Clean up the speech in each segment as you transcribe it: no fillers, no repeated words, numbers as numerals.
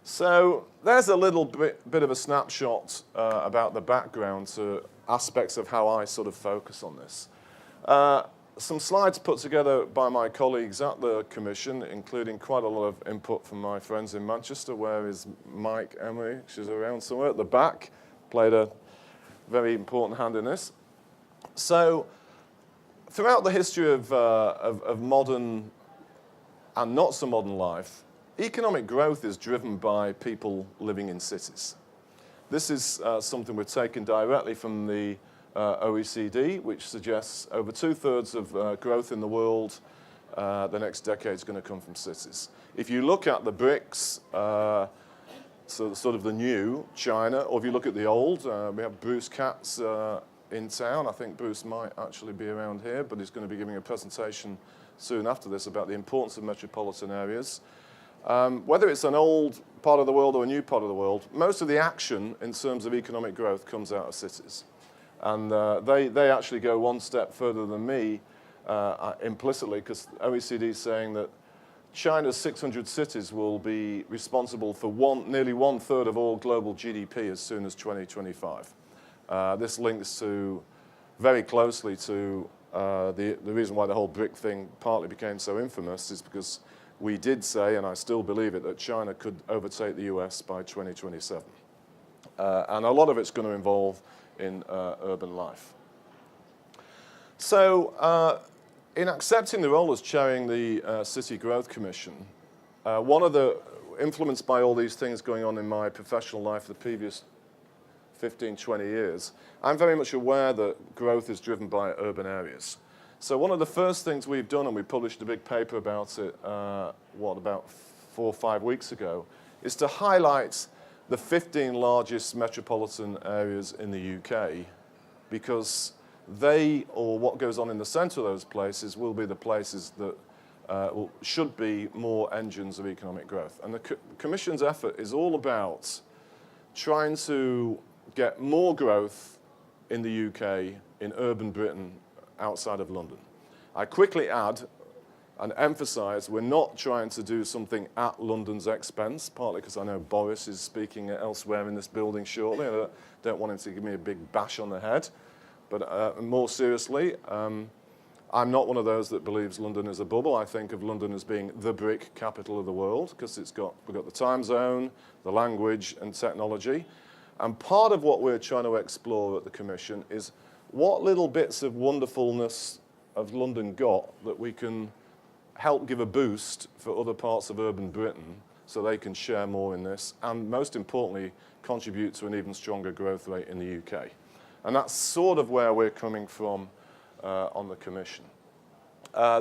So there's a little bit of a snapshot about the background to aspects of how I sort of focus on this. Some slides put together by my colleagues at the Commission, including quite a lot of input from my friends in Manchester. Where is Mike Emery? She's around somewhere at the back, played a very important hand in this. So throughout the history of modern and not so modern life, economic growth is driven by people living in cities. This is something we've taken directly from the OECD, which suggests over 2/3 of growth in the world the next decade is going to come from cities. If you look at the BRICS, so sort of the new China, or if you look at the old, we have Bruce Katz in town. I think Bruce might actually be around here, but he's going to be giving a presentation soon after this about the importance of metropolitan areas. Whether it's an old part of the world or a new part of the world, most of the action in terms of economic growth comes out of cities. And they actually go one step further than me implicitly, because OECD is saying that China's 600 cities will be responsible for nearly 1/3 of all global GDP as soon as 2025. This links very closely to the reason why the whole BRIC thing partly became so infamous is because we did say, and I still believe it, that China could overtake the US by 2027. And a lot of it's going to involve in urban life. So in accepting the role as chairing the City Growth Commission, one of the, influenced by all these things going on in my professional life the previous 15, 20 years, I'm very much aware that growth is driven by urban areas. So one of the first things we've done, and we published a big paper about it, about 4 or 5 weeks ago, is to highlight the 15 largest metropolitan areas in the UK, because they, or what goes on in the centre of those places, will be the places that should be more engines of economic growth. And the Commission's effort is all about trying to get more growth in the UK, in urban Britain, outside of London. I quickly add and emphasize we're not trying to do something at London's expense, partly because I know Boris is speaking elsewhere in this building shortly. I don't want him to give me a big bash on the head. But more seriously, I'm not one of those that believes London is a bubble. I think of London as being the BRIC capital of the world, because we've got the time zone, the language, and technology. And part of what we're trying to explore at the Commission is what little bits of wonderfulness of London got that we can help give a boost for other parts of urban Britain so they can share more in this, and most importantly, contribute to an even stronger growth rate in the UK. And that's sort of where we're coming from on the Commission.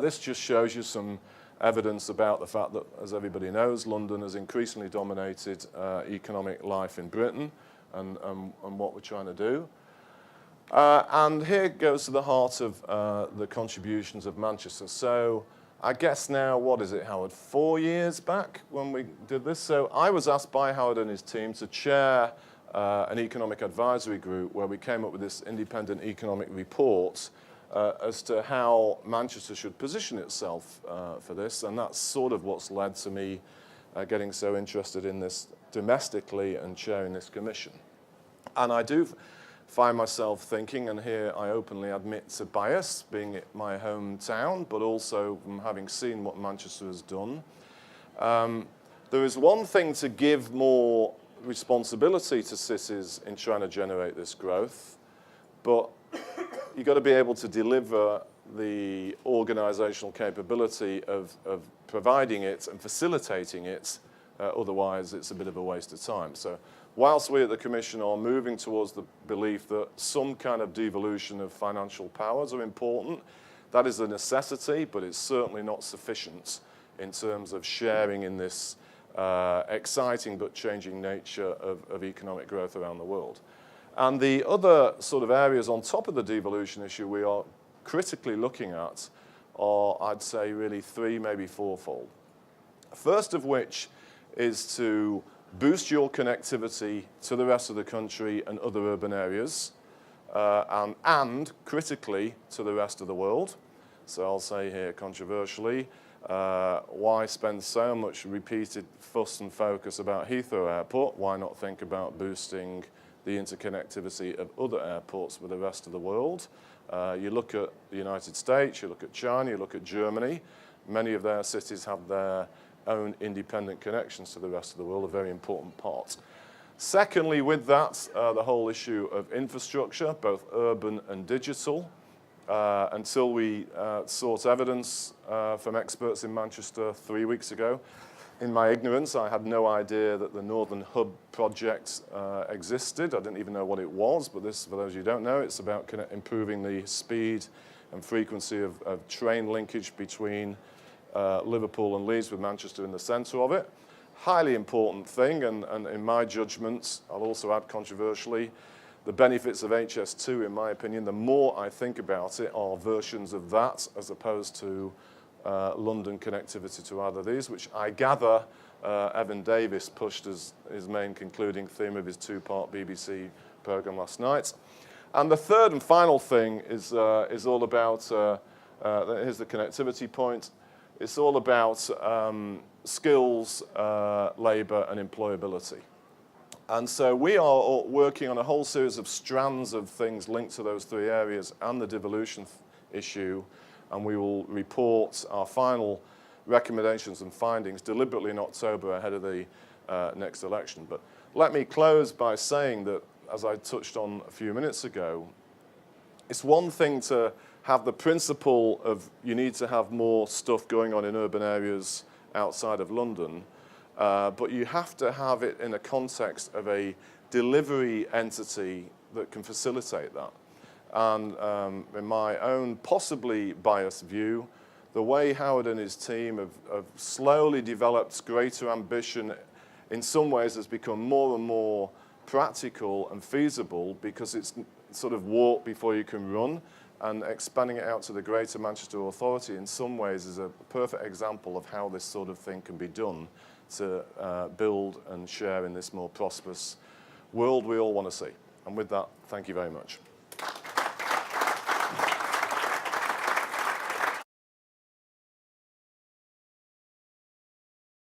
This just shows you some evidence about the fact that, as everybody knows, London has increasingly dominated economic life in Britain and what we're trying to do. And here goes to the heart of the contributions of Manchester. So I guess now, what is it, Howard, 4 years back when we did this? So I was asked by Howard and his team to chair an economic advisory group where we came up with this independent economic report as to how Manchester should position itself for this. And that's sort of what's led to me getting so interested in this domestically and chairing this commission. And I do find myself thinking, and here I openly admit to bias, being it my hometown, but also from having seen what Manchester has done. There is one thing to give more responsibility to cities in trying to generate this growth, but you've got to be able to deliver the organizational capability of providing it and facilitating it, otherwise it's a bit of a waste of time. So whilst we at the Commission are moving towards the belief that some kind of devolution of financial powers are important, that is a necessity, but it's certainly not sufficient in terms of sharing in this exciting but changing nature of economic growth around the world. And the other sort of areas on top of the devolution issue we are critically looking at are, I'd say, really 3, maybe 4-fold. First of which is to boost your connectivity to the rest of the country and other urban areas, and critically to the rest of the world. So I'll say here controversially, why spend so much repeated fuss and focus about Heathrow Airport? Why not think about boosting the interconnectivity of other airports with the rest of the world? You look at the United States, you look at China, you look at Germany. Many of their cities have their own independent connections to the rest of the world, a very important part. Secondly, with that, the whole issue of infrastructure, both urban and digital. Until we sought evidence from experts in Manchester 3 weeks ago, in my ignorance, I had no idea that the Northern Hub project existed. I didn't even know what it was, but this, for those who don't know, it's about improving the speed and frequency of train linkage between Liverpool and Leeds, with Manchester in the centre of it. Highly important thing, and in my judgment, I'll also add controversially, the benefits of HS2, in my opinion, the more I think about it, are versions of that as opposed to London connectivity to either of these, which I gather Evan Davis pushed as his main concluding theme of his two-part BBC programme last night. And the third and final thing is all about, here's the connectivity point, it's all about skills, labour and employability. And so we are working on a whole series of strands of things linked to those three areas and the devolution issue, and we will report our final recommendations and findings deliberately in October ahead of the next election. But let me close by saying that, as I touched on a few minutes ago, it's one thing to have the principle of you need to have more stuff going on in urban areas outside of London, but you have to have it in a context of a delivery entity that can facilitate that. And in my own possibly biased view, the way Howard and his team have slowly developed greater ambition in some ways has become more and more practical and feasible because it's sort of walk before you can run, and expanding it out to the Greater Manchester Authority in some ways is a perfect example of how this sort of thing can be done to build and share in this more prosperous world we all want to see. And with that, thank you very much.